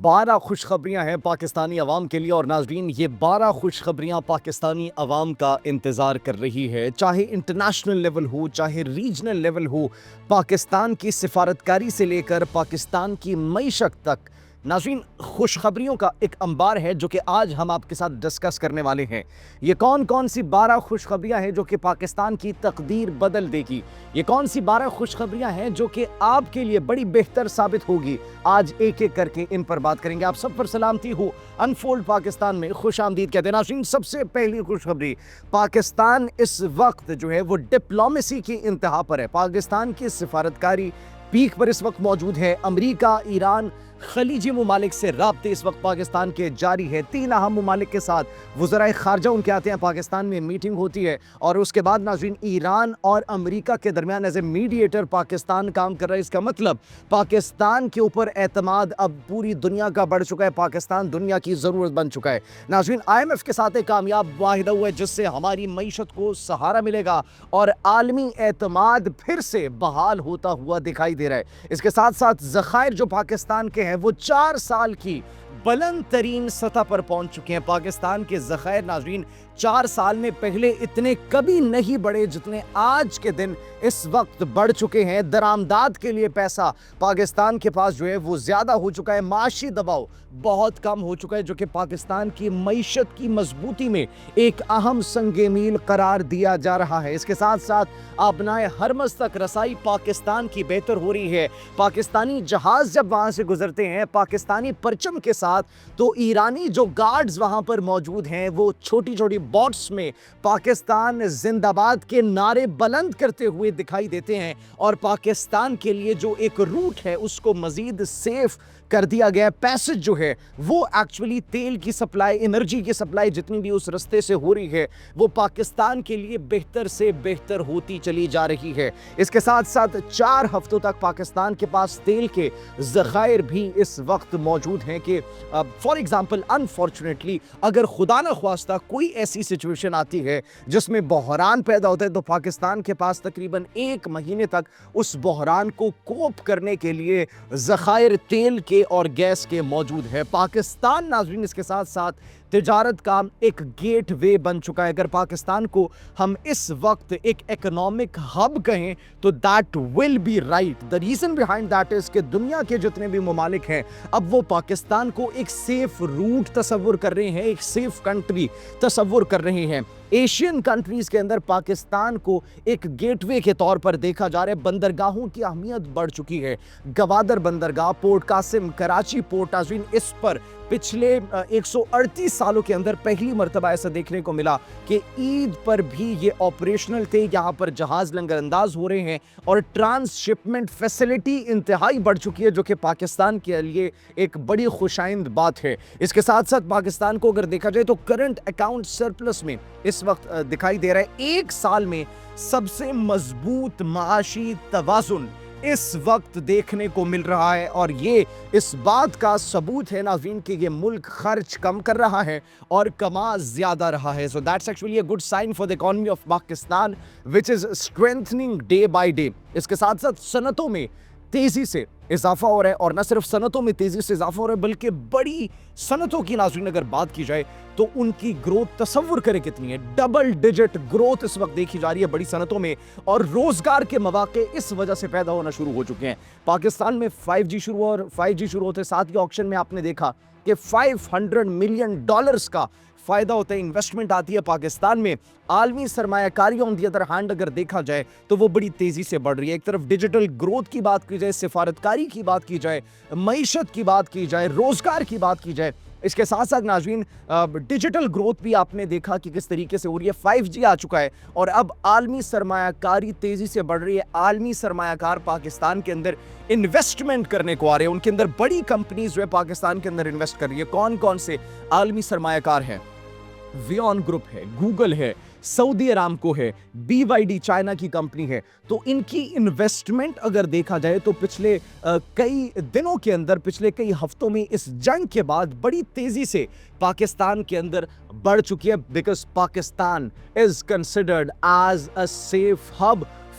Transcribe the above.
12 خوشخبریاں ہیں پاکستانی عوام کے لیے، اور ناظرین یہ 12 خوشخبریاں پاکستانی عوام کا انتظار کر رہی ہے، چاہے انٹرنیشنل لیول ہو چاہے ریجنل لیول ہو، پاکستان کی سفارتکاری سے لے کر پاکستان کی معیشت تک۔ ناظرین خوشخبریوں کا ایک انبار ہے جو کہ آج ہم آپ کے ساتھ ڈسکس کرنے والے ہیں۔ یہ کون سی 12 خوشخبریاں ہیں جو کہ پاکستان کی تقدیر بدل دے گی؟ یہ کون سی 12 خوشخبریاں ہیں جو کہ آپ کے لیے بڑی بہتر ثابت ہوگی؟ آج ایک ایک کر کے ان پر بات کریں گے۔ آپ سب پر سلامتی ہو، انفولڈ پاکستان میں خوش آمدید کہتے ہیں۔ ناظرین سب سے پہلی خوشخبری، پاکستان اس وقت جو ہے وہ ڈپلومیسی کی انتہا پر ہے۔ پاکستان کی سفارتکاری پیک پر اس وقت موجود ہے۔ امریکہ، ایران، خلیجی ممالک سے رابطے اس وقت پاکستان کے جاری ہے۔ 3 اہم ممالک کے ساتھ وزرائے خارجہ ان کے آتے ہیں، پاکستان میں میٹنگ ہوتی ہے، اور اس کے بعد ناظرین ایران اور امریکہ کے درمیان ایز اے میڈیٹر پاکستان کام کر رہا ہے۔ اس کا مطلب پاکستان کے اوپر اعتماد اب پوری دنیا کا بڑھ چکا ہے، پاکستان دنیا کی ضرورت بن چکا ہے۔ ناظرین IMF کے ساتھ ایک کامیاب معاہدہ ہوا ہے جس سے ہماری معیشت کو سہارا ملے گا اور عالمی اعتماد پھر سے بحال ہوتا ہوا دکھائی دے رہا ہے۔ اس کے ساتھ ساتھ ذخائر جو پاکستان کے ہیں وہ 4 سال کی بلند ترین سطح پر پہنچ چکے ہیں۔ پاکستان کے ذخائر ناظرین 4 سال میں پہلے اتنے کبھی نہیں بڑھے جتنے آج کے دن اس وقت بڑھ چکے ہیں۔ درآمدات کے لیے پیسہ پاکستان کے پاس جو ہے وہ زیادہ ہو چکا ہے، معاشی دباؤ بہت کم ہو چکا ہے، جو کہ پاکستان کی معیشت کی مضبوطی میں ایک اہم سنگ میل قرار دیا جا رہا ہے۔ اس کے ساتھ ساتھ آبنائے ہرمز تک رسائی پاکستان کی بہتر ہو رہی ہے۔ پاکستانی جہاز جب وہاں سے گزرتے ہیں پاکستانی پرچم کے ساتھ، تو ایرانی جو گارڈز وہاں پر موجود ہیں وہ چھوٹی چھوٹی بوٹس میں پاکستان زندہ باد کے نعرے بلند کرتے ہوئے دکھائی دیتے ہیں، اور پاکستان کے لیے جو ایک روٹ ہے اس کو مزید سیف کر دیا گیا ہے۔ پیسج جو ہے وہ ایکچولی تیل کی سپلائی، انرجی کی سپلائی جتنی بھی اس رستے سے ہو رہی ہے وہ پاکستان کے لیے بہتر سے بہتر ہوتی چلی جا رہی ہے۔ اس کے ساتھ ساتھ 4 ہفتوں تک پاکستان کے پاس تیل کے ذخائر بھی اس وقت موجود ہیں کہ فار ایگزامپل انفارچونیٹلی اگر خدا نہ خواستہ کوئی ایسی سچویشن آتی ہے جس میں بحران پیدا ہوتا ہے تو پاکستان کے پاس تقریباً 1 مہینے تک اس بحران کو کوپ کرنے کے لیے ذخائر تیل کے اور گیس کے موجود ہے۔ پاکستان ناظرین اس کے ساتھ ساتھ تجارت کا ایک گیٹ وے بن چکا ہے۔ اگر پاکستان کو ہم اس وقت ایک اکنامک ہب کہیں تو that will be right. The reason behind that is کہ دنیا کے جتنے بھی ممالک ہیں اب وہ پاکستان کو ایک سیف روٹ تصور کر رہے ہیں، ایک سیف کنٹری تصور کر رہے ہیں۔ ایشین کنٹریز کے اندر پاکستان کو ایک گیٹ وے کے طور پر دیکھا جا رہا ہے۔ بندرگاہوں کی اہمیت بڑھ چکی ہے۔ گوادر بندرگاہ، پورٹ قاسم، کراچی پورٹ، ناظرین اس پر پچھلے 138 سالوں کے اندر پہلی مرتبہ ایسا دیکھنے کو ملا کہ عید پر بھی یہ آپریشنل تھے۔ یہاں پر جہاز لنگر انداز ہو رہے ہیں اور ٹرانس شپمنٹ فیسلٹی انتہائی بڑھ چکی ہے، جو کہ پاکستان کے لیے ایک بڑی خوشائند بات ہے۔ اس کے ساتھ ساتھ پاکستان کو اگر دیکھا جائے تو کرنٹ اکاؤنٹ سرپلس میں اس وقت دکھائی دے رہا ہے۔ 1 سال میں سب سے مضبوط معاشی توازن اس وقت دیکھنے کو مل رہا ہے، اور یہ اس بات کا ثبوت ہے ناظرین کہ یہ ملک خرچ کم کر رہا ہے اور کما زیادہ رہا ہے۔ So that's actually a good sign for the economy of Pakistan which is strengthening day by day۔ اس کے ساتھ ساتھ صنعتوں میں تیزی سے اضافہ ہو رہا ہے، اور نہ صرف صنعتوں میں تیزی سے اضافہ ہو رہا ہے بلکہ بڑی صنعتوں کی ناظرین اگر بات کی جائے تو ان کی گروتھ تصور کرے کتنی ہے۔ ڈبل ڈیجٹ گروتھ اس وقت دیکھی جا رہی ہے بڑی صنعتوں میں، اور روزگار کے مواقع اس وجہ سے پیدا ہونا شروع ہو چکے ہیں۔ پاکستان میں 5G شروع ہوا، اور 5G شروع ہوتے ساتھ ہی آکشن میں آپ نے دیکھا کہ $500 ملین کا فائدہ ہوتا ہے، انویسٹمنٹ آتی ہے پاکستان میں۔ عالمی سرمایہ کاری آن دی ادر ہینڈ اگر دیکھا جائے تو وہ بڑی تیزی سے بڑھ رہی ہے۔ ایک طرف ڈیجیٹل گروتھ کی بات کی جائے، سفارتکاری کی بات کی جائے، معیشت کی بات کی جائے، روزگار کی بات کی جائے، اس کے ساتھ ساتھ ناظرین ڈیجیٹل گروتھ بھی آپ نے دیکھا کہ کس طریقے سے ہو رہی ہے۔ 5G آ چکا ہے اور اب عالمی سرمایہ کاری تیزی سے بڑھ رہی ہے۔ عالمی سرمایہ کار پاکستان کے اندر انویسٹمنٹ کرنے کو آ رہے ہیں، ان کے اندر بڑی کمپنیز جو ہے پاکستان کے اندر انویسٹ کر رہی ہے۔ کون سے عالمی سرمایہ کار ہیں؟ ویون گروپ ہے، گوگل ہے، سعودی ارامکو ہے، BYD چائنا کی کمپنی ہے۔ تو ان کی انویسٹمنٹ اگر دیکھا جائے تو پچھلے کئی دنوں کے اندر، پچھلے کئی ہفتوں میں اس جنگ کے بعد بڑی تیزی سے پاکستان کے اندر بڑھ چکی ہے، because Pakistan is considered as a safe hub